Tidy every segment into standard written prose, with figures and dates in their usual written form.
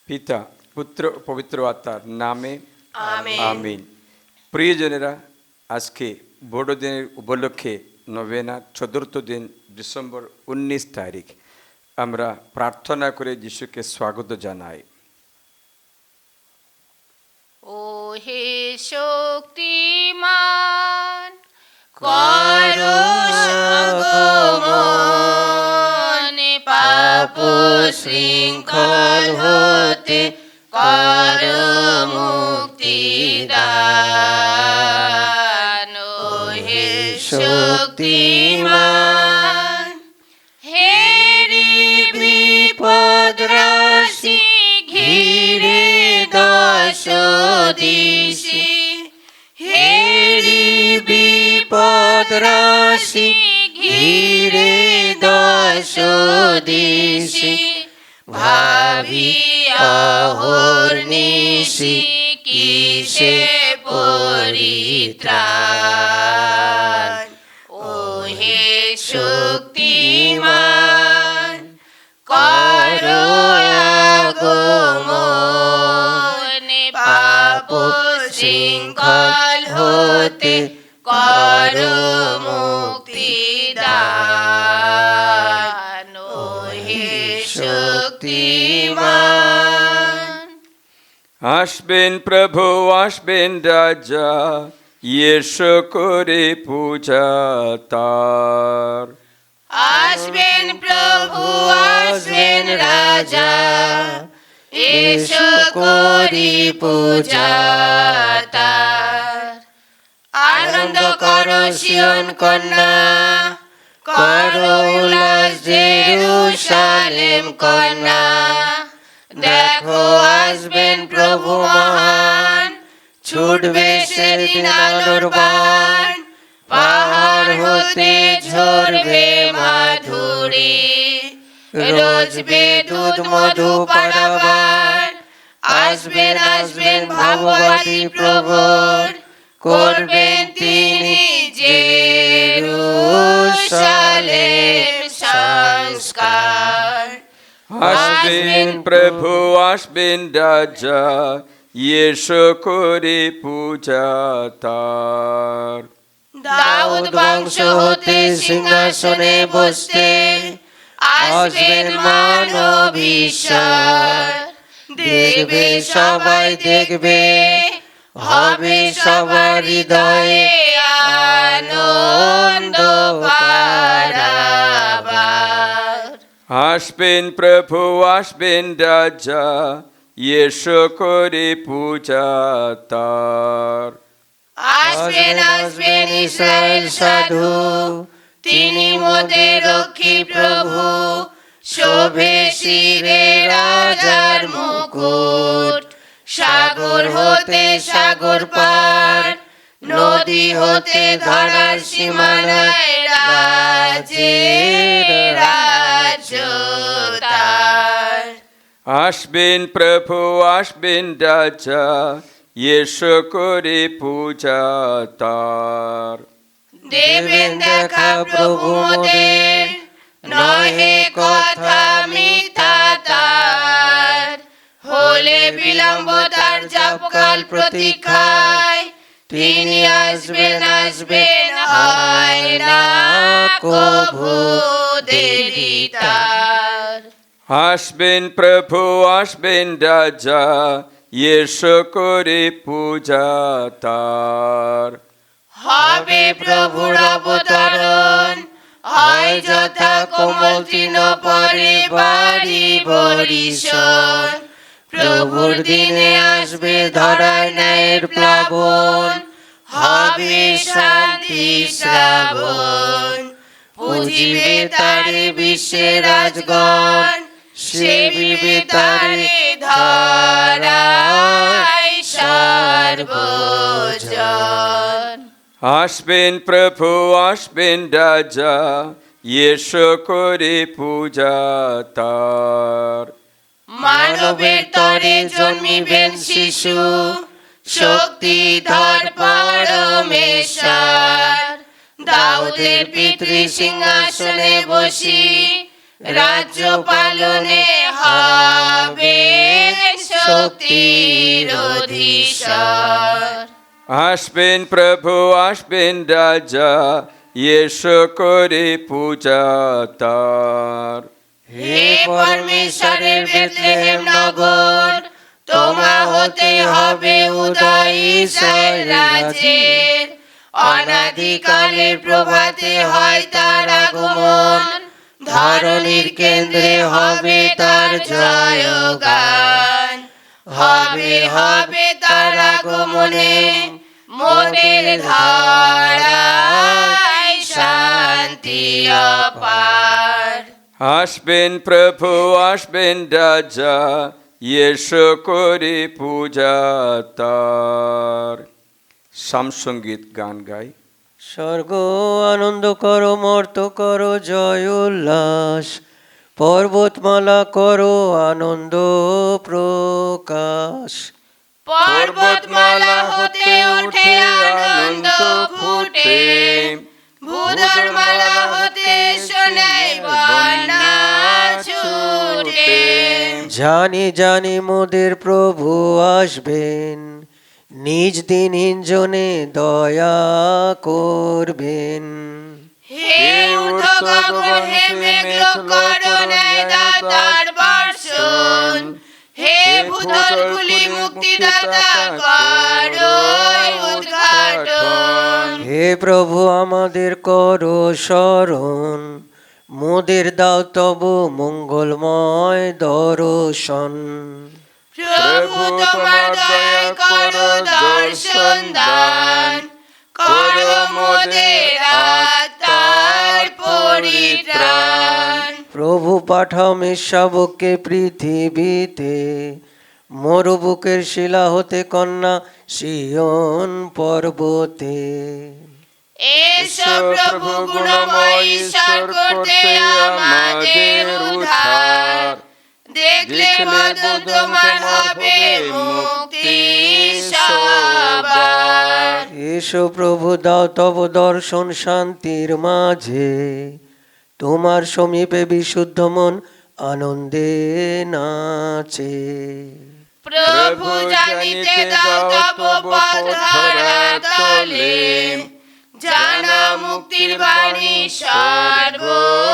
পিতা পুত্র পবিত্র আত্মার নামে আমেন। আমিন। প্রিয়জনেরা, আজকে বড়দিনের উপলক্ষে নভেনা চতুর্থ দিন ডিসেম্বর 19 তারিখ আমরা প্রার্থনা করে যিশুকে স্বাগত জানাই। ও হে শক্তিমান, করো আগমন, পাপ শৃঙ্খল হতে করো মুক্তিদান। ও হে শক্তিমান, হেরি বিপদ রাশি ঘিরে দশ দিশি, হেরি বিপদ রাশি ঘিরে দশ দিশি, ভাবি অহর্নিশি কিসে পরিত্রাণ। ও হে শক্তিমান, করো আগমন, পাপ শৃঙ্খল হতে করো মুক্তিদান। ও হে শক্তিমান। আসবেন প্রভু, আসবেন রাজা, ইয়েশু করে পূজা তার। আসবেন প্রভু, আসবেন রাজা, এসো করি পূজা তার। আনন্দ করো সিয়ন কন্যা, করো উল্লাস জেরুসালেম কন্যা। দেখো আসবেন প্রভু মহান, ছুটবে সেদিন আলোর বাণ। পাহাড় হতে ঝরবে মাধুরী, রোজবে দুধ মধু পাড়াবার। আসবেন আসবেন ভাববাদী প্রভুর, করবেন তিনি জেরুসালেম সংস্কার। আসবেন প্রভু, আসবেন রাজা, ইয়েশু করে পূজা তার। দাউদ বংশ হতে সিংহাসনে বসতে আসবেন মানব ঈশ্বর। দেখবে সবাই দেখবে, হবে সবার হৃদয়ে আনন্দ পারাবার। আসবেন প্রভু, আসবেন রাজা, ইয়েশু করে পূজা তার। আসবেন আসবেন ইসরায়েল সাধু, তিনি মোদের রক্ষী প্রভু। শোভে শিরে রাজার মুকুট, সাগর হতে সাগর পার, নদী হতে ধরার সীমানায় রাজের রাজ্য তার। আসবেন প্রভু, আসবেন রাজা, ইয়েশু করে পূজা তার। দেবেন দেখা প্রভু মোদের, নহে কথা মিথ্যা তার। হলে বিলম্ব তার যাবকাল প্রতীক্ষায়, তিনি আসবেন আসবেন, হয় না কভু দেরি তার। আসবেন প্রভু, আসবেন রাজা, ইয়েশু করে পূজা তার। হবে প্রভুর অবতরণ, হয় যথা কোমল তৃণ পরে বাড়ি বরিশন। প্রভুর দিনে আসবে ধরায় ন্যায়ের প্লাবন, হবে শান্তি শ্রাবণ। পুজিবে তারে বিশ্বের রাজগণ, সেবিবে তারে ধরায় সর্বজন। আসবেন প্রভু, আসবেন রাজা, ইয়েশু করে পূজা তার। মানবের তরে জন্মিবেন শিশু, শক্তিধর পরমেশ্বর। দাউদের পিতৃ সিংহাসনে বসি, রাজ্য পালনে হবে শক্তির অধীশ্বর। আসবেন প্রভু আসবেন রাজা, এসো করে পূজা তার। হে পরমেশ্বরের বেথলেহেম নগর, তোমা হতে হবে উদয় ঈশ্বর রাজের। অনাদিকালের প্রভাতে হয় তার আগমন, ধরণীর কেন্দ্রে হবে তার জয়গান। হবে হবে তার আগমনে মোদের ধারায় শান্তি অপার। আসবেন প্রভু আসবেন রাজা, এসো করে পূজা তার। সামসঙ্গীত গান গাই। স্বর্গ আনন্দ করো, মর্ত করো জয় উল্লাস, পর্বতমালা করো আনন্দ প্রকাশ। পর্বতমালা হতে ওঠে আনন্দ ফুটে, ভূধরমালা হতে শোনায় বন্যা ছুটে। জানি জানি মোদের প্রভু আসবেন, নিজ দিনহীন জনে দয়া করবেন। হে ঊর্ধ্বগগন হে মেঘ করুণায় দাতার বর্ষণ, হে ভূতলগুলি মুক্তিদাতা করো উদ্ঘাটন। হে প্রভু আমাদের করো স্মরণ, মোদের দাও তব মঙ্গলময় দর্শন। প্রভু তোমার দয়া করো দর্শন দান, করো মোদের আত্মার পরিত্রাণ। প্রভু পাঠাও মেষশাবককে পৃথিবীতে, মরুবুকের শিলা হতে কন্যা সিয়ন পর্বতে। এসো প্রভু গুণময় ঈশ্বর করতে আমাদের উদ্ধার, দেখলে মধু তোমার হবে মুক্তি সবার। এসো প্রভু দাও তব দর্শন শান্তির মাঝে, তোমার সমীপে বিশুদ্ধ মন আনন্দে নাচে। প্রভু জানিতে দাও তব পথ ধরা তলে, জানা মুক্তির বাণী সর্বজনে।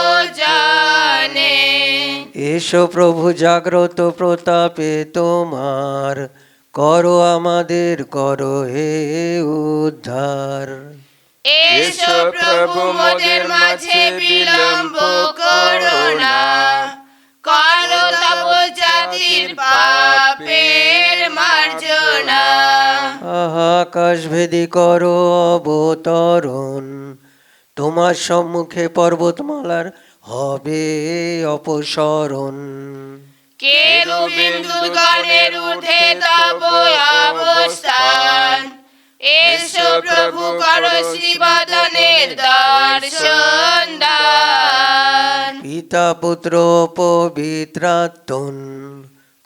এসো প্রভু জাগ্রত প্রতাপে তোমার, করো আমাদের করো হে উদ্ধার। এসো প্রভু মোদের মাঝে বিলম্ব করো না, করো তব জাতির পাপের মার্জনা। আকাশ ভেদি করো অবতরণ, তোমার সম্মুখে পর্বতমালার হবে অপসরণ। কেরুবিন দূতগণের ঊর্ধ্বে তব অবস্থান, এসো প্রভু করো শ্রীবদনের দর্শন দান। পিতা পুত্র পবিত্রাত্মন,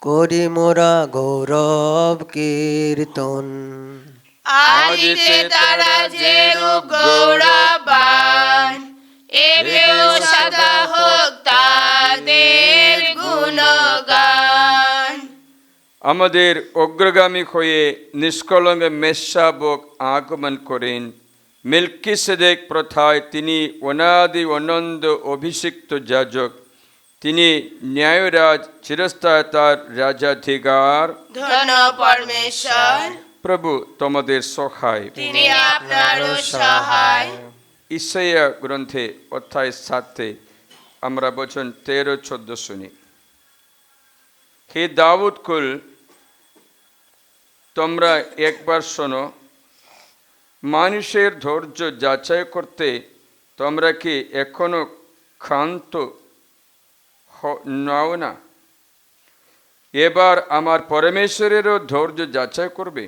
করি মোরা গৌরব কীর্তন। আদিতে তারা যে রূপ গৌরবান, এবেও সদা হোক তাদের গুণগান। আমাদের অগ্রগামী হয়ে নিষ্কলঙ্ক মেষশাবক আগমন করেন। মেলকিসেদেক প্রথায় তিনি অনাদি অনন্ত অভিষিক্ত যাজক, তিনি ন্যায়রাজ, চিরস্থায়ী তার রাজাধিকার। ধন্য পরমেশ্বর, প্রভু তোমাদের সহায়। তিনি আপনারও সহায়। ইসাইয়া গ্রন্থে অধ্যায় 7 আমরা বচন 13-14 শুনি। হে দাউদ কুল, তোমরা একবার শোনো, মানুষের ধৈর্য যাচাই করতে তোমরা কি এখনো ক্ষান্ত নাও না? এবার আমার পরমেশ্বরেরও ধৈর্য যাচাই করবে।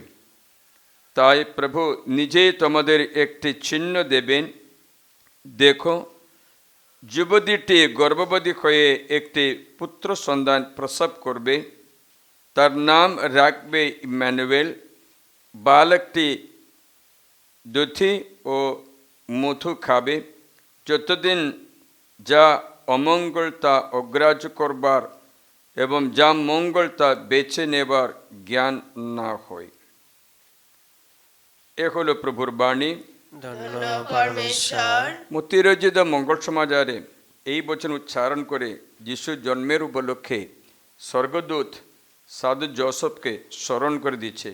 তাই প্রভু নিজেই তোমাদের একটি চিহ্ন দেবেন। দেখো, যুবতীটি গর্ভবতী হয়ে একটি পুত্র সন্তান প্রসব করবে, তার নাম রাখবে ইম্মানুয়েল। বালকটি দধি ও মধু খাবে, যতদিন যা অমঙ্গল তা অগ্রাহ্য করবার এবং যা মঙ্গল তা বেছে নেবার জ্ঞান না হয়। এ হলো প্রভুর বাণী। ধন্য পরমেশ্বর। মতিরঞ্জিত মঙ্গল সমাচারে এই বচন উচ্চারণ করে যিশুর জন্মের উপলক্ষে স্বর্গদূত সাধু জোসেফকে স্মরণ করে দিচ্ছে।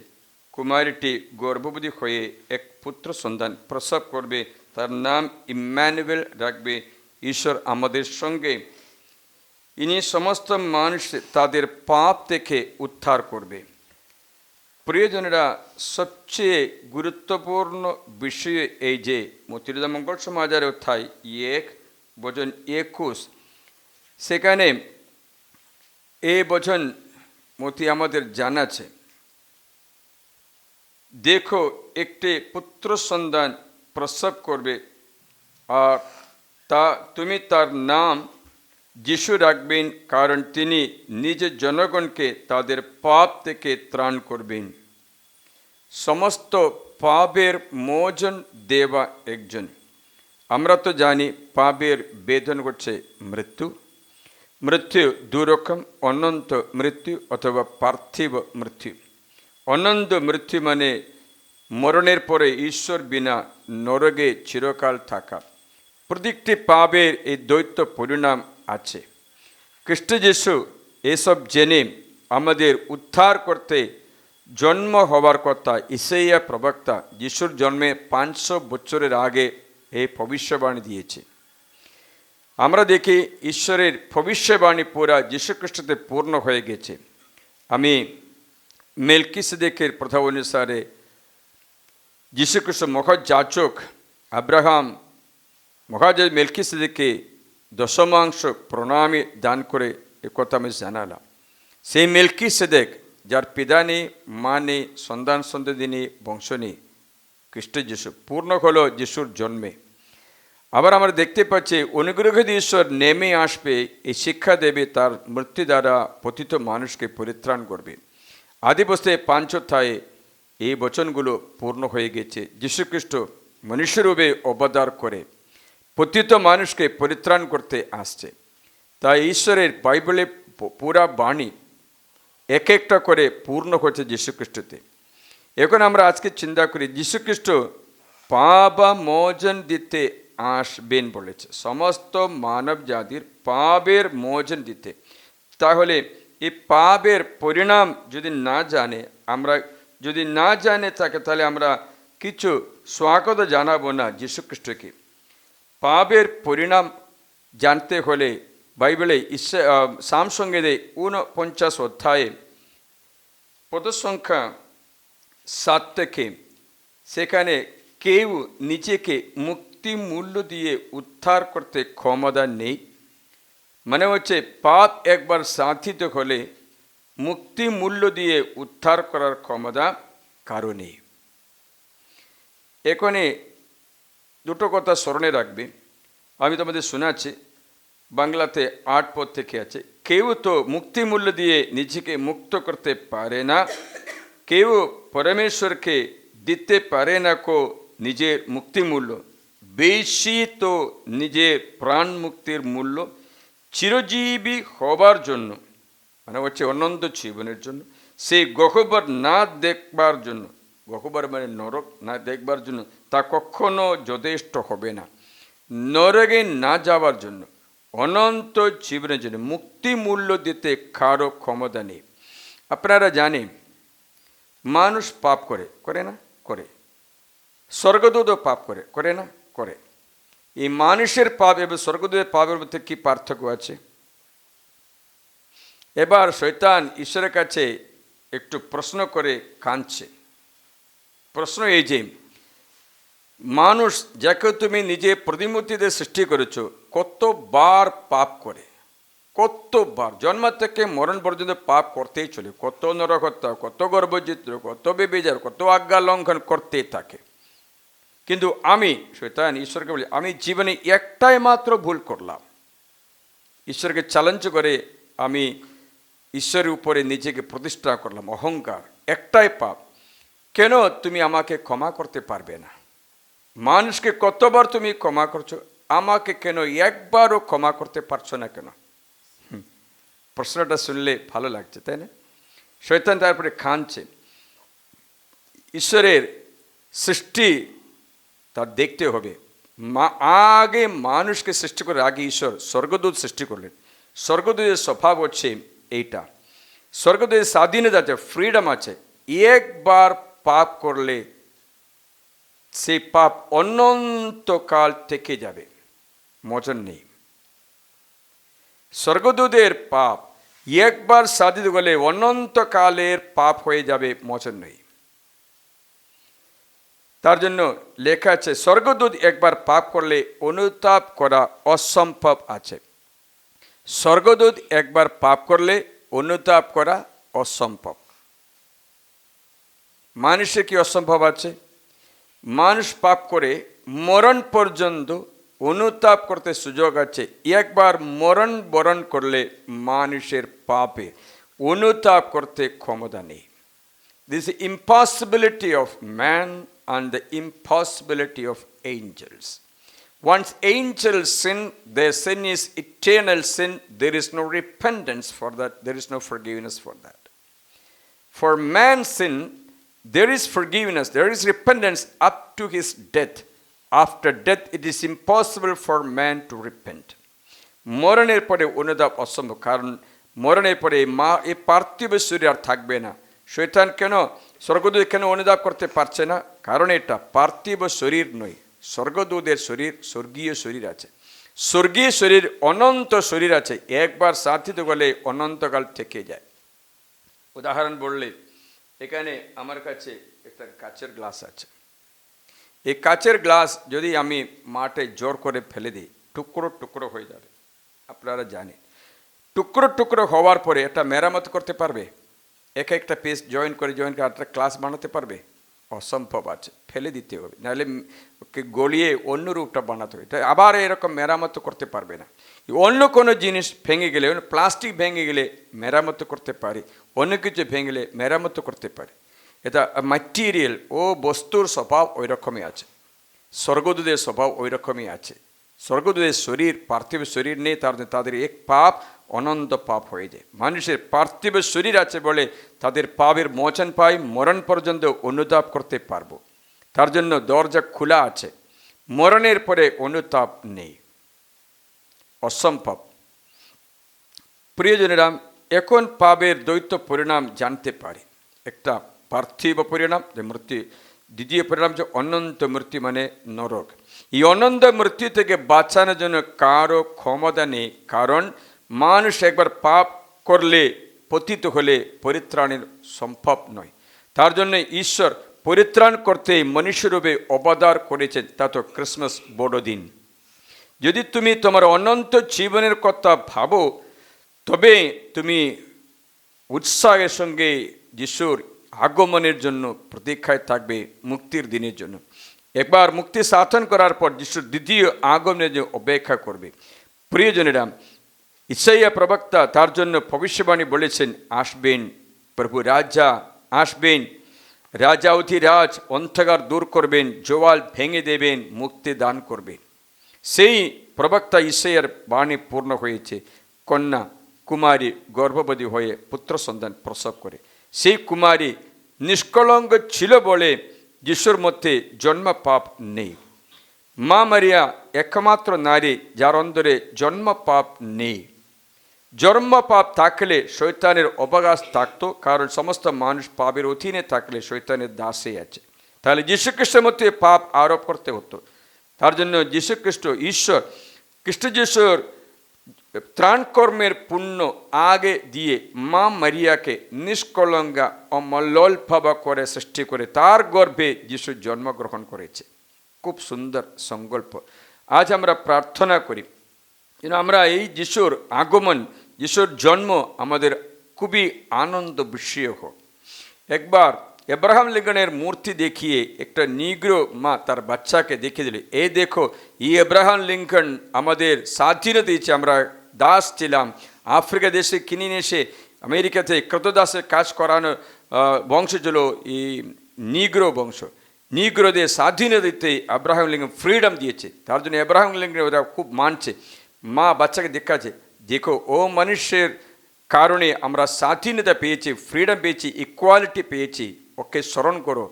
কুমারীটি গর্ভবতী হয়ে এক পুত্র সন্তান প্রসব করবে, তার নাম ইম্মানুয়েল রাখবে, ঈশ্বর আমাদের সঙ্গে। ইনি সমস্ত মানুষ তাদের পাপ থেকে উদ্ধার করবে। প্রিয়জনেরা, সবচেয়ে গুরুত্বপূর্ণ বিষয় এই যে মতিরঞ্জিত মঙ্গল সমাচারে অধ্যায় 1 বচন 21, সেখানে এই বচন মতি আমাদের জানাচ্ছে, দেখো একটি পুত্র সন্তান প্রসব করবে, আর তুমি তার নাম যিশু রাখবেন, কারণ তিনি নিজের জনগণকে তাদের পাপ থেকে ত্রাণ করবেন। সমস্ত পাপের মোচন দেওয়া একজন। আমরা তো জানি পাপের বেদন হচ্ছে মৃত্যু। মৃত্যু দুরকম, অনন্ত মৃত্যু অথবা পার্থিব মৃত্যু। অনন্ত মৃত্যু মানে মরণের পরে ঈশ্বর বিনা নরকে চিরকাল থাকা। প্রত্যেকটি পাপের এই দ্বৈত পরিণাম আছে। খ্রিস্ট যিশু এসব জেনে আমাদের উদ্ধার করতে জন্ম হওয়ার কথা ইসাইয়া প্রবক্তা যিশুর জন্মে 500 বছরের আগে এই ভবিষ্যবাণী দিয়েছে। আমরা দেখি ঈশ্বরের ভবিষ্যবাণী পুরা যীশুখ্রিস্টতে পূর্ণ হয়ে গেছে। আমি মেলকিসেদেকের প্রথা অনুসারে যীশুখ্রিস্ট মহাযাজক আব্রাহাম মহাযাজক মেলকিসেদেকে দশমাংশ প্রণামী দান করে একথা আমি জানালাম। সেই মেলকিসেদেক যার পিতা নেই, মা নেই, সন্তান সন্ততি নেই, বংশ নেই, খ্রিস্ট যিশু পূর্ণ হলো যিশুর জন্মে। আবার আমরা দেখতে পাচ্ছি অনুগ্রহী ঈশ্বর নেমে আসবে, এই শিক্ষা দেবে, তার মৃত্যু দ্বারা পতিত মানুষকে পরিত্রাণ করবে। আদিবস্তে 5 অধ্যায়ে এই বচনগুলো পূর্ণ হয়ে গেছে। যীশুখ্রিস্ট মনুষ্যরূপে অবতার করে পতিত মানুষকে পরিত্রাণ করতে আসছে। তাই ঈশ্বরের বাইবেলে পুরা বাণী এক একটা করে পূর্ণ হচ্ছে যীশুখ্রিস্টতে। এখন আমরা আজকে চিন্তা করি, যীশুখ্রিস্ট পাপ মোচন দিতে আসবেন বলেছে, সমস্ত মানব জাতির পাপের মোচন দিতে। তাহলে এই পাপের পরিণাম যদি না জানে, আমরা যদি না জানে থাকে, তাহলে আমরা কিছু স্বাগত জানাবো না যীশুখ্রিস্টকে। পাপের পরিণাম জানতে হলে বাইবেলে সামসংগীতে 49 অধ্যায়ে পদ সংখ্যা 7 থেকে, সেখানে কেউ নিজেকে মুক্তি মূল্য দিয়ে উদ্ধার করতে ক্ষমতা নেই। মানে হচ্ছে পাপ একবার সাধিত হলে মুক্তি মূল্য দিয়ে উদ্ধার করার ক্ষমতা কারো নেই। এখানে দুটো কথা স্মরণে রাখবে। আমি তোমাদের শোনাচ্ছি, বাংলাতে 8 পদ থেকে আছে। কেউ তো মুক্তি মূল্য দিয়ে নিজেকে মুক্ত করতে পারে না, কেউ পরমেশ্বরকে দিতে পারে না কো নিজের মুক্তি মূল্য, বেশি তো নিজের প্রাণ মুক্তির মূল্য চিরজীবী হবার জন্য, মানে হচ্ছে অনন্ত জীবনের জন্য, সেই গহ্বর না দেখবার জন্য, গহ্বর মানে নরক না দেখবার জন্য, তা কখনো যথেষ্ট হবে না। নরকে না যাওয়ার জন্য, অনন্ত জীবনের জন্য মুক্তি মূল্য দিতে কারো ক্ষমতা নেই। আপনারা জানেন মানুষ পাপ করে, করে না? করে। স্বর্গদূতও পাপ করে, করে না? করে। এই মানুষের পাপ এবং স্বর্গদূতের পাপের মধ্যে কি পার্থক্য আছে? এবার শয়তান ঈশ্বরের কাছে একটু প্রশ্ন করে কাঁদছে। প্রশ্ন এই যে, মানুষ যাকে তুমি নিজে প্রতিমূর্তিতে সৃষ্টি করেছো, কতবার পাপ করে, কতবার জন্ম থেকে মরণ পর্যন্ত পাপ করতেই চলে, কত নরহত্যা, কত গর্ভচিত্র, কত বেবিচার, কত আজ্ঞা লঙ্ঘন করতেই থাকে। কিন্তু আমি, শয়তান ঈশ্বরকে বলি, আমি জীবনে একটাই মাত্র ভুল করলাম। ঈশ্বরকে চ্যালেঞ্জ করে আমি ঈশ্বরের উপরে নিজেকে প্রতিষ্ঠা করলাম, অহংকার, একটাই পাপ। কেন তুমি আমাকে ক্ষমা করতে পারবে না? মানুষকে কতবার তুমি ক্ষমা করছো, আমাকে কেন একবারও ক্ষমা করতে পারছো না কেন? প্রশ্নটা শুনলে ভালো লাগছে, তাই না? শয়তান তারপরে খানছে ঈশ্বরের সৃষ্টি তার দেখতে হবে। আগে মানুষকে সৃষ্টি করে আগে ঈশ্বর স্বর্গদূত সৃষ্টি করলেন। স্বর্গদূতের স্বভাব হচ্ছে এইটা, স্বর্গদূতের স্বাধীনতা আছে, ফ্রিডম আছে। একবার পাপ করলে সেই পাপ অনন্তকাল থেকে যাবে, মোচন নেই। স্বর্গদূতের পাপ একবার সাধিত করলে অনন্তকালের পাপ হয়ে যাবে, মোচন নেই। তার জন্য লেখা আছে স্বর্গদূত একবার পাপ করলে অনুতাপ করা অসম্ভব আছে। স্বর্গদূত একবার পাপ করলে অনুতাপ করা অসম্ভব। মানুষের কি অসম্ভব আছে? মানুষ পাপ করে মরণ পর্যন্ত অনুতাপ করতে সুযোগ আছে। একবার মরণ বরণ করলে মানুষের পাপে অনুতাপ করতে ক্ষমতা নেই। This impossibility of man and the impossibility of angels. Once angels sin, their sin is eternal sin. There is no repentance for that. There is no forgiveness for that. For man's sin, there is forgiveness. There is repentance up to his death. After death, it is impossible for man to repent. মরণের পরে অনুতাপ অসম্ভব, কারণ মরণের পরে এই পার্থিব শরীর আর থাকবে না। শয়তান কেন, স্বর্গদূত কেন অনুতাপ করতে পারছে না? কারণ এটা পার্থিব শরীর নয়, স্বর্গদূতের শরীর স্বর্গীয় শরীর আছে। স্বর্গীয় শরীর অনন্ত শরীর আছে, একবার সাধিত করলে অনন্তকাল থেকে যায়। উদাহরণ বললে, এখানে আমার কাছে একটা কাচের গ্লাস আছে। এই কাচের গ্লাস যদি আমি মাঠে জোর করে ফেলে দিই, টুকরো টুকরো হয়ে যাবে। আপনারা জানেন, টুকরো টুকরো হওয়ার পরে এটা মেরামত করতে পারবে? এক একটা পিস জয়েন করে একটা ক্লাস বানাতে পারবে? অসম্ভব আছে, ফেলে দিতে হবে, নাহলে ওকে গলিয়ে অন্য রূপটা বানাতে হবে। এটা আবার এরকম মেরামত করতে পারবে না। অন্য কোনো জিনিস ভেঙে গেলে, প্লাস্টিক ভেঙে গেলে মেরামত করতে পারে, অন্য কিছু ভেঙে গেলে মেরামত করতে পারে। এটা ম্যাটেরিয়াল, ও বস্তুর স্বভাব ওই রকমই আছে। স্বর্গদূতের স্বভাব ওই রকমই আছে। স্বর্গদূতের শরীর পার্থিব শরীর নেই, তাদের এক পাপ অনন্ত পাপ হয়ে যায়। মানুষের পার্থিব শরীর আছে বলে তাদের পাপের মোচন পাই, মরণ পর্যন্ত অনুতাপ করতে পারবো। তার জন্য দরজা খোলা আছে, মরণের পরে অনুতাপ নেই, অসম্ভব। প্রিয়জনেরা, এখন পাপের দ্বৈত পরিণাম জানতে পারি। একটা পার্থিব পরিণাম যে মৃত্যু, দ্বিতীয় পরিণাম যে অনন্ত মৃত্যু মানে নরক। এই অনন্ত মৃত্যু থেকে বাঁচানোর জন্য কারো ক্ষমতা নেই, কারণ মানুষ একবার পাপ করলে, পতিত হলে পরিত্রাণের সম্ভব নয়। তার জন্য ঈশ্বর পরিত্রাণ করতে মনুষ্যরূপে অবতার করেছেন, তা তো ক্রিসমাস বড়দিন। যদি তুমি তোমার অনন্ত জীবনের কথা ভাবো, তবে তুমি উৎসাহের সঙ্গে যিশুর আগমনের জন্য প্রতীক্ষায় থাকবে, মুক্তির দিনের জন্য। একবার মুক্তি সাধন করার পর যিশুর দ্বিতীয় আগমনের জন্য অপেক্ষা করবে। প্রিয়জনেরা, ইসাইয়া প্রবক্তা তার জন্য ভবিষ্যবাণী বলেছেন, আসবেন প্রভু রাজা, আসবেন রাজা অধিরাজ, অন্ধকার দূর করবেন, জোয়াল ভেঙে দেবেন, মুক্তি দান করবেন। সেই প্রবক্তা ইসাইয়ার বাণী পূর্ণ হয়েছে। কন্যা কুমারী গর্ভবতী হয়ে পুত্র সন্তান প্রসব করে। সেই কুমারী নিষ্কলঙ্ক ছিল বলে যিশুর মধ্যে জন্ম পাপ নেই। মা মারিয়া একমাত্র নারী যার অন্তরে জন্ম পাপ নেই। জন্ম পাপ থাকলে শয়তানের অবকাশ থাকতো, কারণ সমস্ত মানুষ পাপের অধীনে থাকলে শয়তানের দাসে আছে। তাহলে যীশুখ্রিস্টের মধ্যে পাপ আরোপ করতে হতো। তার জন্য যীশুখ্রিস্ট, ঈশ্বর খ্রিস্ট যিশুর ত্রাণ কর্মের পুণ্য আগে দিয়ে মা মারিয়াকে নিষ্কলঙ্কা ও মল্লভাবা করে সৃষ্টি করে তার গর্ভে যিশু জন্মগ্রহণ করেছে। খুব সুন্দর সংকল্প। আজ আমরা প্রার্থনা করি যেন আমরা এই যিশুর আগমন, যিশুর জন্ম আমাদের খুবই আনন্দ বিষয় হোক। একবার এব্রাহাম লিঙ্কনের মূর্তি দেখিয়ে একটা নিগ্রো মা তার বাচ্চাকে দেখিয়ে দিল, এই দেখো, এই এব্রাহাম লিঙ্কন আমাদের স্বাধীনতা দিয়েছে, আমরা দাস ছিলাম, আফ্রিকা দেশে কিনে নিয়ে এসে আমেরিকাতে ক্রতদাসের কাজ করানো বংশ ছিল এই নিগ্রো বংশ। নিগ্রোদের স্বাধীনতা দিতে আব্রাহাম লিঙ্কন ফ্রিডম দিয়েছে। তার জন্য আব্রাহাম লিঙ্কন ওরা খুব মানছে। মা বাচ্চাকে দেখাচ্ছে, দেখো ও মানুষের কারণে আমরা স্বাধীনতা পেয়েছি, ফ্রিডম পেয়েছি, ইকুয়ালিটি পেয়েছি, ওকে স্মরণ করো।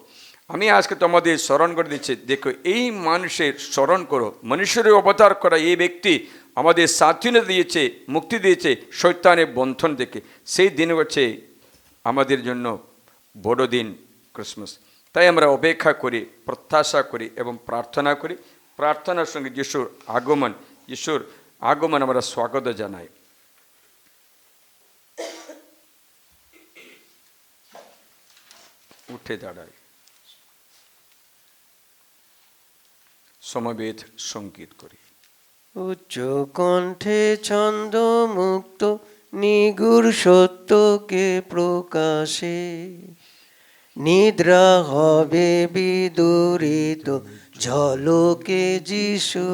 আমি আজকে তোমাদের স্মরণ করে দিচ্ছি, দেখো এই মানুষের স্মরণ করো, মনুষ্যের অবতার করা এই ব্যক্তি আমাদের স্বাধীনতা দিয়েছে, মুক্তি দিয়েছে শয়তানের বন্ধন থেকে। সেই দিন হচ্ছে আমাদের জন্য বড়দিন, ক্রিসমাস। তাই আমরা অপেক্ষা করি, প্রত্যাশা করি এবং প্রার্থনা করি। প্রার্থনার সঙ্গে যিশুর আগমন আমরা স্বাগত জানাই। উঠে দাঁড়াই, সমবেত সঙ্গীত করি। উচ্চ কণ্ঠে ছন্দ মুক্ত নিগুড় সত্যকে প্রকাশে, নিদ্রা হবে বিদূরিত ঝলকে যিশু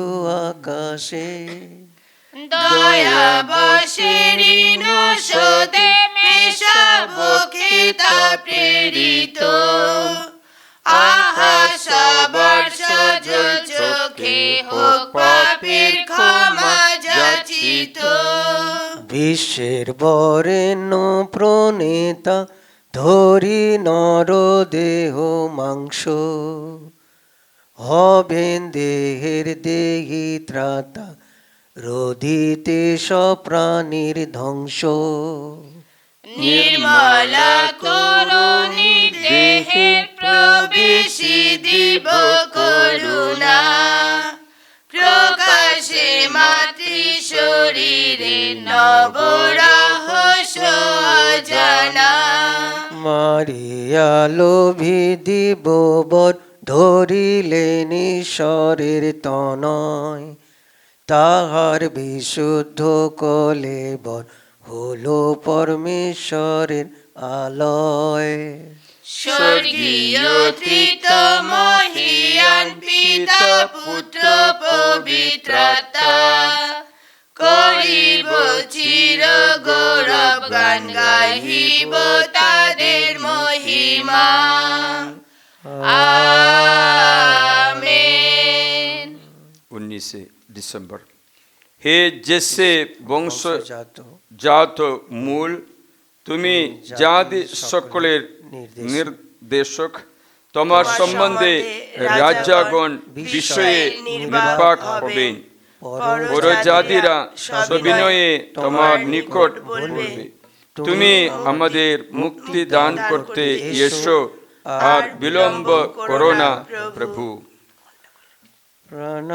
আকাশে। দয়া বশেরিন সদে মেশাবকে তা প্রেরিত, আহা সবার সজল চোখে হোক পাপের ক্ষমা যাচিত। বিশ্বের বরেণ্য প্রণেতা ধরি নর দেহ মাংস, হবেন দেহের দেহি ত্রাতা রোধিতে সপ্রাণীর ধ্বংস। নির্মলা তরুণী দেহের প্রবেশী দিব করুণা, প্রকাশে মাতৃ শরীরে নব রহস্য জানা। মারিয়া লোভী দিববর ধরিলেন ঈশ্বরের তনয়, তাহার বিশুদ্ধ কলেবর হলো পরমেশ্বরের আলয়। স্বর্গীয় তৃতীয় মহিয়ান পিতা পুত্র পবিত্রতা, করিব চির গৌরব গান গাহিব তাদের মহিমা। আমেন। 19 ডিসেম্বর। হে জেসে বংশজাত বংশজাত মূল, তুমি জাতি সকলের নির্দেশক, তোমার সম্বন্ধে রাজাগণ বিষয়ে নির্বাক হবেন। পরজাতিরা সবিনয়ে তোমার নিকট বলবে, তুমি আমাদের মুক্তি দান করতে এসো, আর বিলম্ব করো না প্রভু। প্রাণ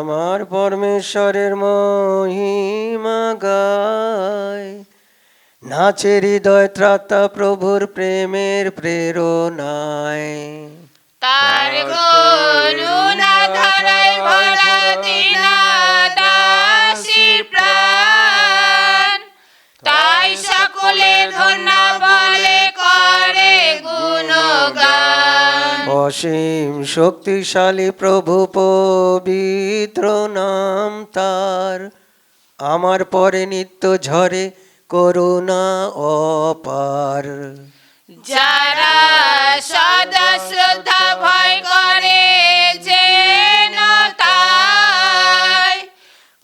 আমার পরমেশ্বরের মহিমা গায়, নাচে হৃদয় ত্রাতা প্রভুর প্রেমের প্রেরণায়। তার করুণা ধারায় ভরা দীনা দাসীর প্রাণ, তাই সকলে ধন্য বলে করে গুণগান। অসীম শক্তিশালী প্রভু পবিত্র নাম তার, আমার পরে নিত্য ঝরে করুণা অপার। যারা সদা শ্রদ্ধা ভয় করে যেন তাই,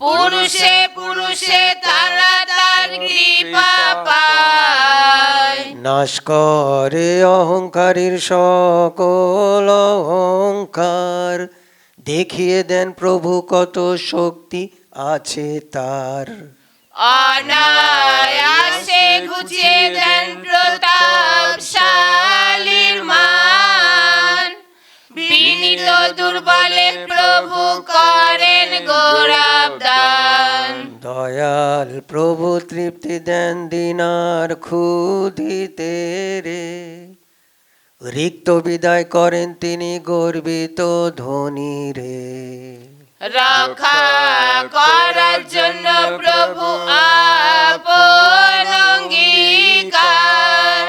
পুরুষে পুরুষে তারা তার কৃপা পায়। নাশ করে অহংকারীর সকল অহংকার, দেখিয়ে দেন প্রভু কত শক্তি আছে তার। অনায়াসে ঘুচিয়ে দেন প্রতাপশালীর মান, বিনীত দুর্বলে প্রভু করেন গৌরব দান। দয়াল প্রভু তৃপ্তি দেন দিনার ক্ষুধিতে রে, রিক্ত বিদায় করেন তিনি গর্বিত ধনী রে। রক্ষা করার জন্য প্রভু আপন অঙ্গীকার,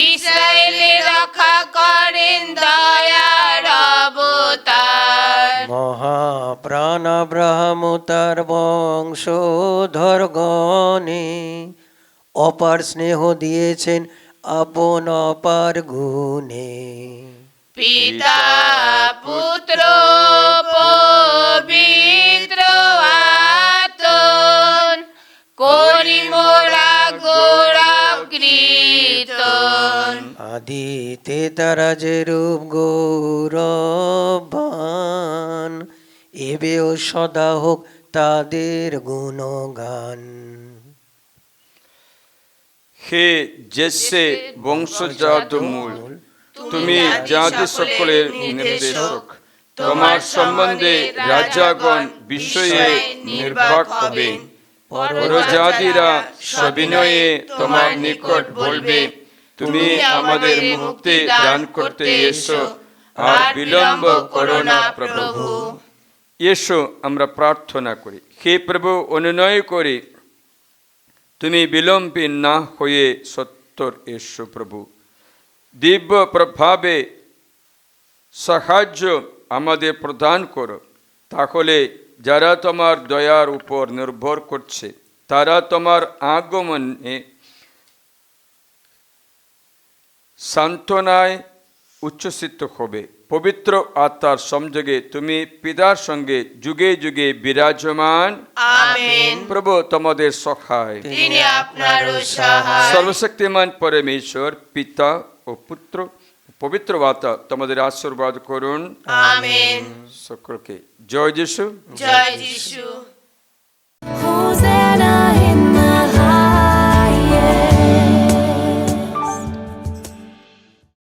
ইসরায়েলের রক্ষা করেন দয়ার অবতার। মহাপ্রাণ আব্রাহাম ও তার বংশধরগণে অপার স্নেহ দিয়েছেন আপন অপার গুণে। পিতা পুত্র পবিত্র আতন করি মোরা এতে তারা যে রূপ গৌরবান, এবেও সদা হোক তাদের গুণগান। হে জেসে বংশজাত মূল, তুমি জাতি সকলের নির্দেশক, তোমার সম্বন্ধে রাজাগণ বিষয়ে নির্বাক হবে। পরজাতিরা সবিনয়ে তোমার নিকট বলবে, তুমি আমাদের মুক্তি দান করতে এসো, আর বিলম্ব করো না প্রভু। এসো আমরা প্রার্থনা করি। হে প্রভু, অনুনয় করি, তুমি বিলম্বী না হয়ে সত্তর এসো প্রভু। দিব্য প্রভাবে সাহায্য আমাদের প্রদান করো, তাহলে যারা তোমার দয়ার উপর নির্ভর করছে তারা তোমার আগমনে সান্ত্বনায় উচ্ছ্বসিত হবে। পবিত্র আত্মার সংযোগে তুমি পিতার সঙ্গে যুগে যুগে বিরাজমান। আমেন। প্রভু তোমাদের সহায়। তিনি আপনারও সহায়। সর্বশক্তিমান পরমেশ্বর পিতা ও পুত্র পবিত্র আত্মা তোমাদের আশীর্বাদ করুন। আমেন। সকলকে জয় যিশু। জয় যিশু।